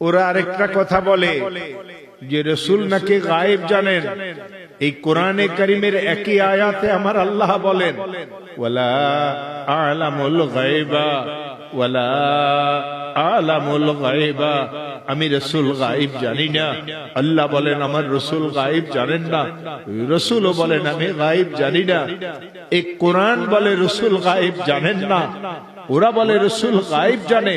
ওরা আরেকটা কথা বলে যে রাসূল নাকি গায়েব জানেন। এই কোরআনে কারীমের একই আয়াতে আমার আল্লাহ বলেন, ওয়ালা আ'লামুল গায়বা ওয়ালা আ'লামুল গায়বা, আমি রাসূল গায়েব জানি না। আল্লাহ বলেন আমার রাসূল গায়েব জানেন না, রাসূলও বলেন আমি গায়েব জানি না। এই কোরআন বলে রাসূল গায়েব জানেন না, ওরা বলে রাসূল গায়েব জানে।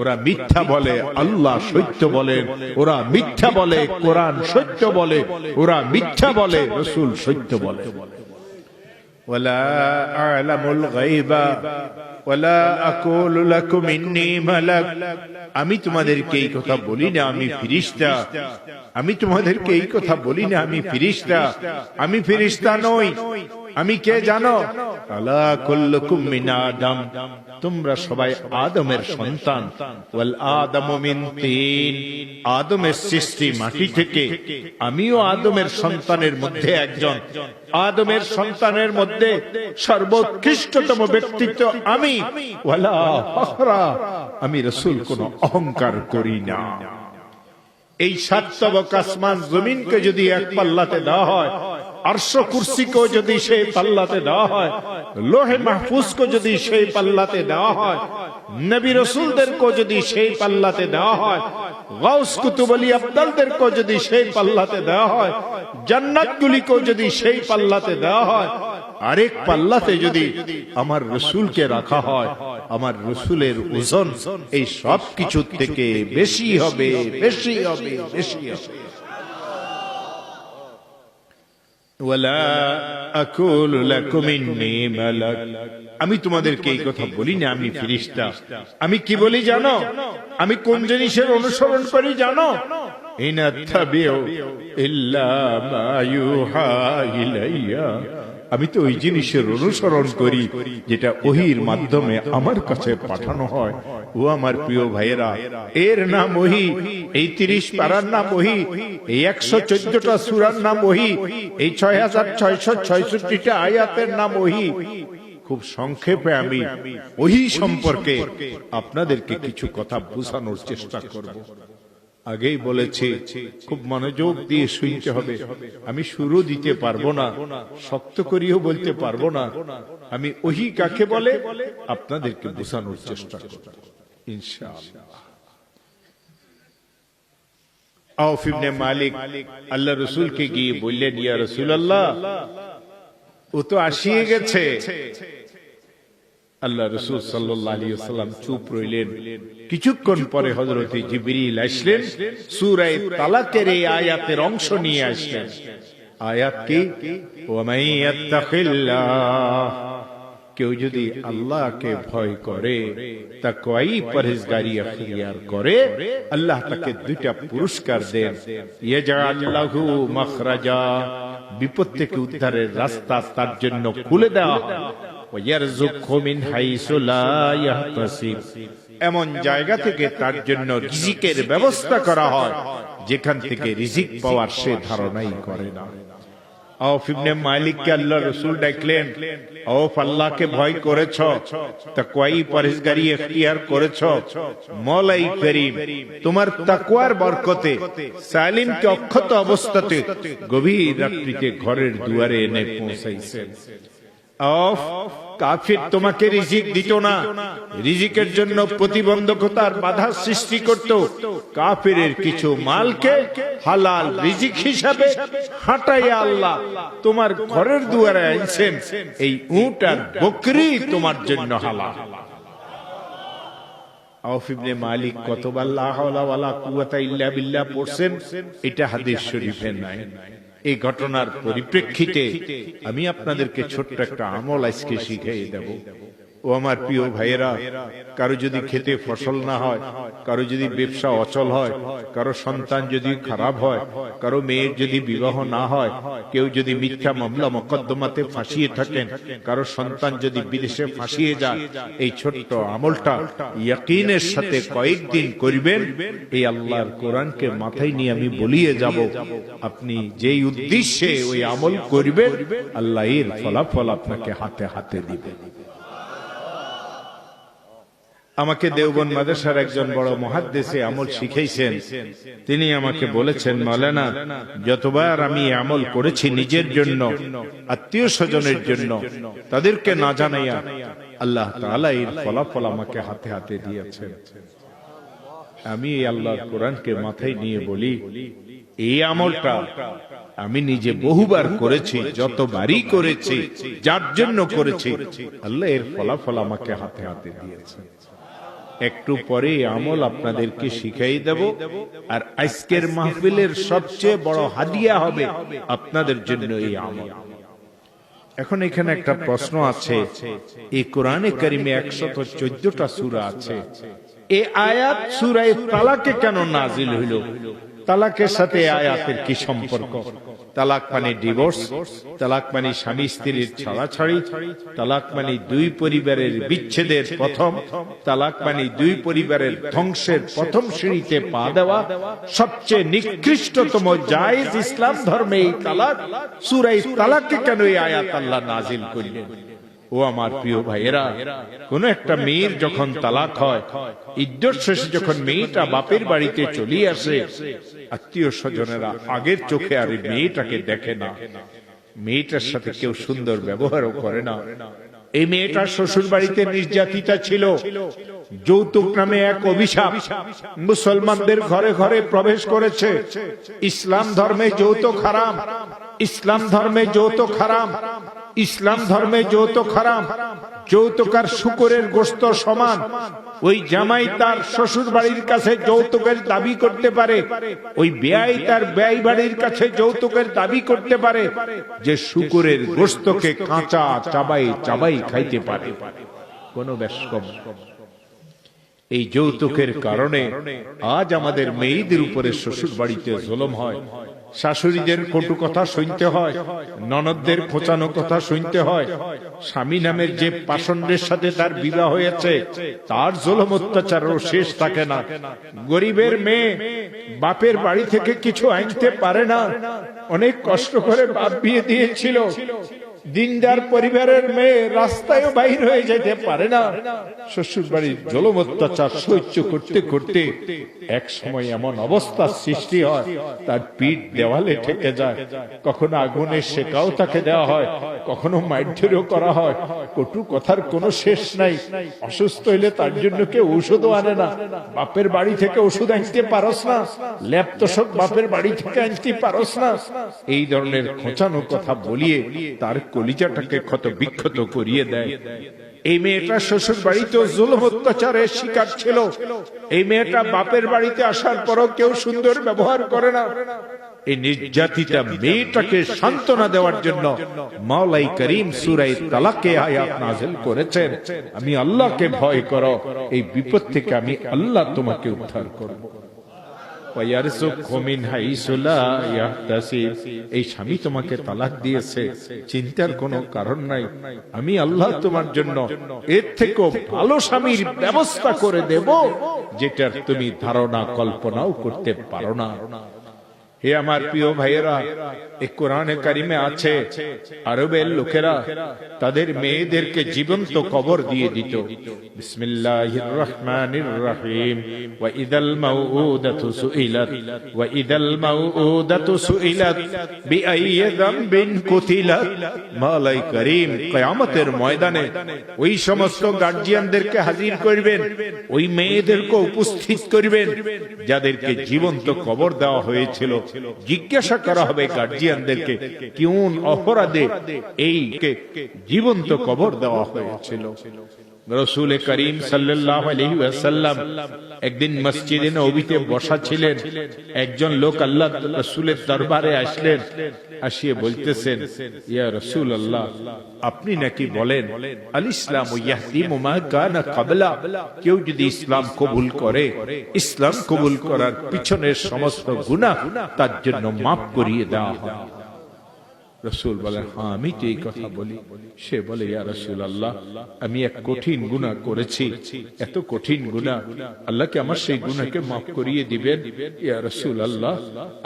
ওরা মিথ্যা বলে, আল্লাহ সত্য বলেন। ওরা মিথ্যা বলে, কোরআন সত্য বলে। ওরা মিথ্যা বলে, রাসূল সত্য বলে। ওয়ালা আ'লামুল গায়বা ওয়ালা আকুলু লাকুম ইন্নী মালাক, আমি তোমাদেরকে এই কথা বলি না আমি ফেরেশতা। আমি তোমাদেরকে এই কথা বলি না আমি ফেরেশতা। আমি ফেরেশতা নই। আমি কে জানো? আলা কুল্লুকুম মিন আদম, তোমরা সবাই আদমের সন্তান। ওয়াল আদামু মিন তিন, আদমের সৃষ্টি মাটি থেকে। আমিও আদমের সন্তানের মধ্যে একজন। আদমের সন্তানের মধ্যে সর্বোৎকৃষ্টতম ব্যক্তিত্ব আমি। ওয়ালা ফখরা, আমি রাসূল কোনো অহংকার করি না। এই সাত তবক আসমান জমিনকে যদি এক পাল্লাতে দেওয়া হয়, আরশ কুরসিকে যদি সেই পাল্লাতে দেওয়া হয়, লোহে মাহফুজকে যদি সেই পাল্লাতে দেওয়া হয়, নবী রাসূলদেরকে যদি সেই পাল্লাতে দেওয়া হয়, গাউস কুতুব আলী আব্দালদেরকে যদি সেই পাল্লাতে দেওয়া হয়, জান্নাতগুলিকে যদি সেই পাল্লাতে দেওয়া হয়, আরেক পাল্লাতে যদি আমার রাসূলকে রাখা হয়, আমার রাসূলের ওজন এই সব কিছু থেকে বেশি হবে, বেশি হবে, বেশি হবে। ওয়ালা আকুলু লাকুম ইন্নী মালাক, আমি তোমাদেরকে এই কথা বলি না আমি ফেরেশতা। আমি কি বলি জানো? আমি কোন জিনিসের অনুসরণ করি জানো? ইন আত্তাবিউ ইল্লা মা ইউহা ইলাইয়া, আমি তো ওই জিনিসের অনুসরণ করি যেটা ওহীর মাধ্যমে আমার কাছে পাঠানো হয়। ও আমার প্রিয় ভাইয়েরা, এর নাম ওহী। এই 30 পারার নাম ওহী, এই 114টা সূরার নাম ওহী, এই 6666টা আয়াতের নাম ওহী। খুব সংক্ষেপে আমি ওহী সম্পর্কে আপনাদেরকে কিছু কথা বোঝানোর চেষ্টা করব। আগেই বলেছি খুব মনোযোগ দিয়ে শুনতে হবে। আমি শুরু দিতে পারবো না, শক্ত করিও বলতে পারবো না। আমি ওহী কাকে বলে আপনাদেরকে বোঝানোর চেষ্টা করব ইনশাআল্লাহ। আওফ ইবনে মালিক আল্লাহ রাসূলকে গিয়ে বললেন, ইয়া রাসূলুল্লাহ, ও তো আসিয়ে গেছে। আল্লাহ রাসূল সাল্লাল্লাহু আলাইহি ওয়াসাল্লাম চুপ রইলেন। কিছুক্ষণ পরে হযরত জিবরিল আসলেন, সূরা তালাকের এই আয়াতের অংশ নিয়ে আসলেন। আয়াত কি? ওয়া মান ইয়াত্তাকিল্লাহ, কেউ যদি আল্লাহকে ভয় করে, তাকওয়াই পরহেজগারি ইখতিয়ার করে, আল্লাহ তাকে দুইটা পুরস্কার দেন। ইয়াজআল লাহু মাখরাজা, বিপদ থেকে উদ্ধারের রাস্তা তার জন্য খুলে দেওয়া হয়। ওয়ারযুকহু মিন হাইসু লা ইয়াহতাসিব, এমন জায়গা থেকে তার জন্য রিজিকের ব্যবস্থা করা হয় যেখান থেকে রিজিক পাওয়ার সে ধারণাই করে না। আওফ ইবনে মালিককে আল্লাহ রাসূল ডাকলেন, আওফ, আল্লাহকে ভয় করেছ, তাকওয়াই পরহেজগারি ইখতিয়ার করেছ, মওলাই করিম তোমার তাকওয়ার বরকতে সালিমকে অক্ষত অবস্থাতে গভীর রাত্রিতে ঘরের দুয়ারে এনে পৌঁছাইছেন। আওফ, কাফির তোমাকে রিজিক দিত না, রিজিকের জন্য প্রতিবন্ধকতার বাধা সৃষ্টি করত। কাফিরের কিছু মালকে হালাল রিজিক হিসাবে হাঁটাইয়া আল্লাহ তোমার ঘরের দুয়ারে আনছেন। এই উট আর বকরি তোমার জন্য হালাল। আওফ ইবনে মালিক কতবার লা হাওলা ওয়ালা কুওয়াতা ইল্লা বিল্লাহ পড়ছেন, এটা হাদিস শরীফে নাই। এই ঘটনার পরিপ্রেক্ষিতে আমি আপনাদেরকে ছোট্ট একটা আমল আজকে শিখিয়ে দেব। ও আমার প্রিয় ভাইয়েরা, কারো যদি খেতে ফসল না হয়, কারো যদি ব্যবসা অচল হয়, কারো সন্তান যদি খারাপ হয়, কারো মেয়ের যদি বিবাহ না হয়, কেউ যদি মিথ্যা মামলা মোকদ্দমাতে ফাঁসিয়ে থাকেন, কারো সন্তান যদি বিদেশে ফাঁসিয়ে যায়, এই ছোট্ট আমলটা ইয়াকিনের সাথে কয়েকদিন করবেন। এই আল্লাহর কোরআনকে মাথায় নিয়ে আমি বলিয়ে যাব, আপনি যেই উদ্দেশ্যে ওই আমল করবেন, আল্লাহ এর ফলাফল আপনাকে হাতে হাতে দিবেন। আমাকে দেওবন্দ মাদ্রাসার একজন বড় মুহাদ্দিসে আমল শিখাইছেন। তিনি আমাকে বলেছেন, মাওলানা, যতবার আমি আমল করেছি নিজের জন্য, আত্মীয় স্বজনের জন্য, তাদেরকে না জানাইয়া, আল্লাহ তাআলা এর ফলাফল আমাকে হাতে হাতে দিয়েছেন। আমি আল্লাহর কোরআনকে মাথায় নিয়ে বলি, এই আমলটা আমি নিজে বহুবার করেছি, যতবারই করেছি, যার জন্য করেছি, আল্লাহ এর ফলাফল আমাকে হাতে হাতে দিয়েছে। একটু পরে আমল আপনাদেরকে শিখাই দেব। আর আজকের মাহফিলের সবচেয়ে বড় হাদিয়া হবে আপনাদের জন্য এই আমল। এখন এখানে একটা প্রশ্ন আছে, এই কোরআনে কারিমে 114টা সূরা আছে, এই আয়াত সূরা তালাকে কেন নাজিল হইল? তালাকের সাথে আয়াতের কি সম্পর্ক? তালাক মানে ডিভোর্স, তালাক মানে স্বামী স্ত্রীর ছাড়াছাড়ি, তালাক মানে দুই পরিবারের বিচ্ছেদের প্রথম, তালাক মানে দুই পরিবারের ধ্বংসের প্রথম সিঁড়িতে পা দেওয়া। সবচেয়ে নিকৃষ্টতম জায়েজ ইসলাম ধর্মে এই তালাক। সূরা তালাককে কেন এই আয়াত আল্লাহ নাজিল করলেন? ও আমার প্রিয় ভাইয়েরা, কোন একটা মেয়ের যখন তালাক হয়, ইদ্যত শেষে যখন মেয়েটা বাপের বাড়িতে চলে আসে, আত্মীয় স্বজনেরা আগের চোখে আর মেয়েটাকে দেখে না, মেয়েটার সাথে কেউ সুন্দর ব্যবহারও করে না। এই মেয়েটা শ্বশুর বাড়িতে নির্যাতিতা ছিল, যৌতুক নামে এক অভিশাপ মুসলমানদের ঘরে ঘরে প্রবেশ করেছে। ইসলাম ধর্মে যৌতুক হারাম, ইসলাম ধর্মে যৌতুক হারাম, ইসলাম ধর্মে যৌতুক হারাম। যৌতুক আর শূকরের গোশত সমান। ওই জামাই তার শ্বশুর বাড়ির কাছে যৌতুকের দাবি করতে পারে, ওই বেয়াই তার বেয়াই বাড়ির কাছে যৌতুকের দাবি করতে পারে, যে শূকরের গোশতকে কাঁচা চাবাই চাবাই খাইতে পারে। কোন বেশকম। এই যৌতুকের কারণে আজ আমাদের মেয়েদের উপরে শ্বশুর বাড়িতে জুলুম হয়, শাশুড়িদের কটু কথা শুনতে হয়, ননদদের খোঁচানো কথা শুনতে হয়, স্বামী নামের যে পাষণ্ডের সাথে তার বিবাহ হয়েছে তার জুলুম অত্যাচারও শেষ থাকে না। গরিবের মেয়ে বাপের বাড়ি থেকে কিছু আনতে পারে না, অনেক কষ্ট করে বাপ বিয়ে দিয়েছিল। দিনদার পরিবারের মেয়ে রাস্তায়ও বাইর হয়ে যেতে পারে না। শ্বশুর বাড়ির জুলুম অত্যাচার সহ্য করতে করতে এক সময় এমন অবস্থার সৃষ্টি হয়, তার পিঠ দেওয়ালে ঠেকে যায়। কখনো আগুনের সেকাও তাকে দেওয়া হয়, কখনো মারধরও করা হয়। কটু কথার কোনো শেষ নাই। অসুস্থ হইলে তার জন্য কেউ ঔষধও আনে না। বাপের বাড়ি থেকে ওষুধ আনতে পারস না, ল্যাপ তোষক বাপের বাড়ি থেকে আনতে পারস না, এই ধরনের খোঁচানো কথা বলিয়ে তার কলিজাটাকে ক্ষত বিক্ষত করিয়ে দেয়। এই মেয়েটা শ্বশুর বাড়িতে জুলুম অত্যাচারের শিকার ছিল। এই মেয়েটা বাপের বাড়িতে আসার পরও কেউ সুন্দর ব্যবহার করে না। এই নির্যাতিতা মেয়েটাকে সান্ত্বনা দেওয়ার জন্য মাওলাই করিম সূরা তালাকে আয়াত নাযিল করেছেন, আমি আল্লাহকে ভয় করো, এই বিপদ থেকে আমি আল্লাহ তোমাকে উদ্ধার করব। এই স্বামী তোমাকে তালাক দিয়েছে, চিন্তার কোনো কারণ নাই, আমি আল্লাহ তোমার জন্য এর থেকেও ভালো স্বামীর ব্যবস্থা করে দেব, যেটার তুমি ধারণা কল্পনাও করতে পারো না। হে আমার প্রিয় ভাইয়েরা, এই কোরআনে কারিমে আছে আরবের লোকেরা তাদের মেয়েদেরকে জীবন্ত কবর দিয়ে দিত। বিসমিল্লাহির রহমানির রহিম। ওয়া ইদাল মাউউদাতু সুইলাত ওয়া ইদাল মাউউদাতু সুইলাত বিআইয়ি যামবিন কুতিলাত। মাওলাই করিম কিয়ামতের ময়দানে ওই সমস্ত গার্জিয়ানদেরকে হাজির করবেন, ওই মেয়েদেরকে উপস্থিত করবেন যাদেরকে জীবন্ত কবর দেওয়া হয়েছিল। জিজ্ঞাসা করা হবে গার্জিয়ানদেরকে, কোন অপরাধে এই জীবন্ত কবর দেওয়া হয়েছিল। রাসূল করিম সাল্লাল্লাহু আলাইহি ওয়াসাল্লাম একদিন মসজিদে নববীতে বসা ছিলেন। একজন লোক আল্লাহ রাসূলের দরবারে আসলেন, আসিয়ে বলতেছেন, ইয়া রাসূলুল্লাহ, আপনি নাকি বলেন আল ইসলামু ইয়াহদিমু মা কানা ক্বাবলা, কেউ যদি ইসলাম কবুল করে, ইসলাম কবুল করার পিছনের সমস্ত গুনাহ তার জন্য মাফ করিয়ে দেওয়া হয়। রসুল বলেন, হ্যাঁ আমি তো এই কথা বলি। সে বলে, ইয়া রাসূলুল্লাহ, আমি এক কঠিন গুনাহ করেছি, এত কঠিন গুনাহ, আল্লাহকে আমার সেই গুনাহকে মাফ করিয়ে দিবেন? ইয়া রাসূলুল্লাহ,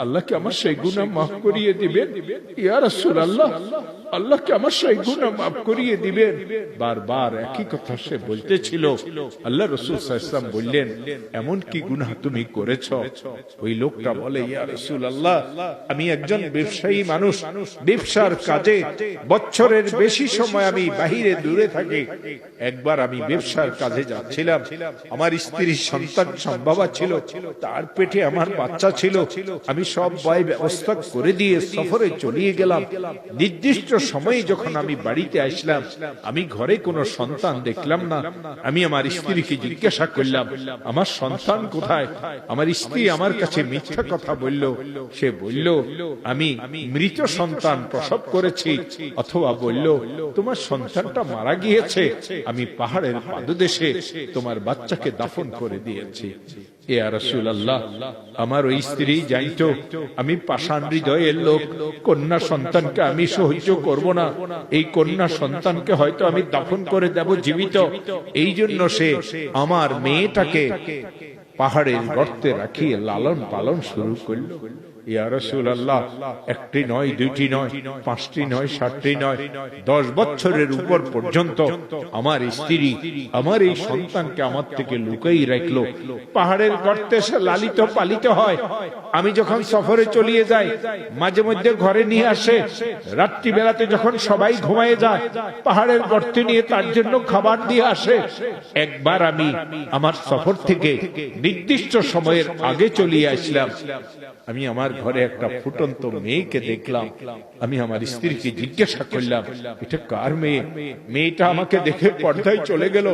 আল্লাহকে আমার সেই গুনাহ মাফ করিয়ে দিবেন? ইয়া রাসূলুল্লাহ, আল্লাহকে আমার সেই গুনাহ মাফ করিয়ে দিবেন? বারবার একই কথা সে বলতেছিল। আল্লাহ রাসূল সাল্লাল্লাহু আলাইহি ওয়াসাল্লাম বললেন, এমন কি গুনাহ তুমি করেছো? ওই লোকটা বলে, ইয়া রাসূলুল্লাহ, আমি একজন ব্যবসায়ী মানুষ, ব্যবসার কাজে বছরের বেশি সময় আমি বাহিরে দূরে থাকি। একবার আমি ব্যবসার কাজে যাচ্ছিলাম, আমার স্ত্রীর সন্তান সম্ভবা ছিল, তার পেটে আমার বাচ্চা ছিল। আমি সব ব্যবস্থা করে দিয়ে সফরে চলিয়ে গেলাম। নির্দিষ্ট সময়ে যখন আমি বাড়িতে আসলাম, আমি ঘরে কোনো সন্তান দেখলাম না। আমি আমার স্ত্রীকে জিজ্ঞাসা করলাম, আমার সন্তান কোথায়? আমার স্ত্রী আমার কাছে মিথ্যা কথা বলল। সে বলল, আমি মৃত সন্তান প্রসব করেছি, অথবা বলল, তোমার সন্তানটা মারা গিয়েছে, আমি পাহাড়ের পাদদেশে তোমার বাচ্চাকে দাফন করে দিয়েছি। ইয়া রাসূলুল্লাহ, আমার ওই স্ত্রী জানতো আমি পাষাণ হৃদয়ের লোক, কন্যা সন্তানকে আমি সহ্য করব না, এই কন্যা সন্তানকে হয়তো আমি দাফন করে দেব জীবিত। এই জন্য সে আমার মেয়েটাকে পাহাড়ের গর্তে রাখিয়ে লালন পালন শুরু করলো। ইয়া রাসূলুল্লাহ, একটি নয়, দুইটি নয়, পাঁচটি নয়, 7টি নয়, 10 বছরের উপর পর্যন্ত আমার স্ত্রী আমার এই সন্তানকে আমার থেকে লুকিয়ে রাখলো। পাহাড়ের গর্তে সে লালিত পালিত হয়। আমি যখন সফরে চলিয়ে যাই, মাঝে মধ্যে ঘরে নিয়ে আসে। রাত্রি বেলাতে যখন সবাই ঘুমিয়ে যায়, পাহাড়ের গর্তে নিয়ে তার জন্য খাবার দিয়ে আসে। একবার আমি আমার সফর থেকে নির্দিষ্ট সময়ের আগে চলিয়ে আসলাম। আমি আমার ঘরে একটা ফুটন্ত মেয়েকে দেখলাম। আমি আমার স্ত্রীকে জিজ্ঞাসা করলাম, এটা কার মেয়ে? মেয়েটা আমাকে দেখে পর্দায় চলে গেল।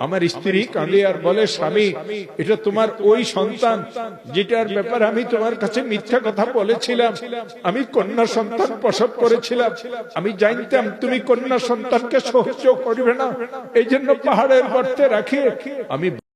আমার স্ত্রী কাঁদে আর বলে, স্বামী, এটা তোমার ওই সন্তান যেটার ব্যাপারে আমি তোমার কাছে মিথ্যা কথা বলেছিলাম। আমি কন্যা সন্তান প্রসব করেছিলাম। আমি জানতাম তুমি কন্যা সন্তানকে সহ্য করবে না, এই জন্য পাহাড়ের গর্তে রাখি আমি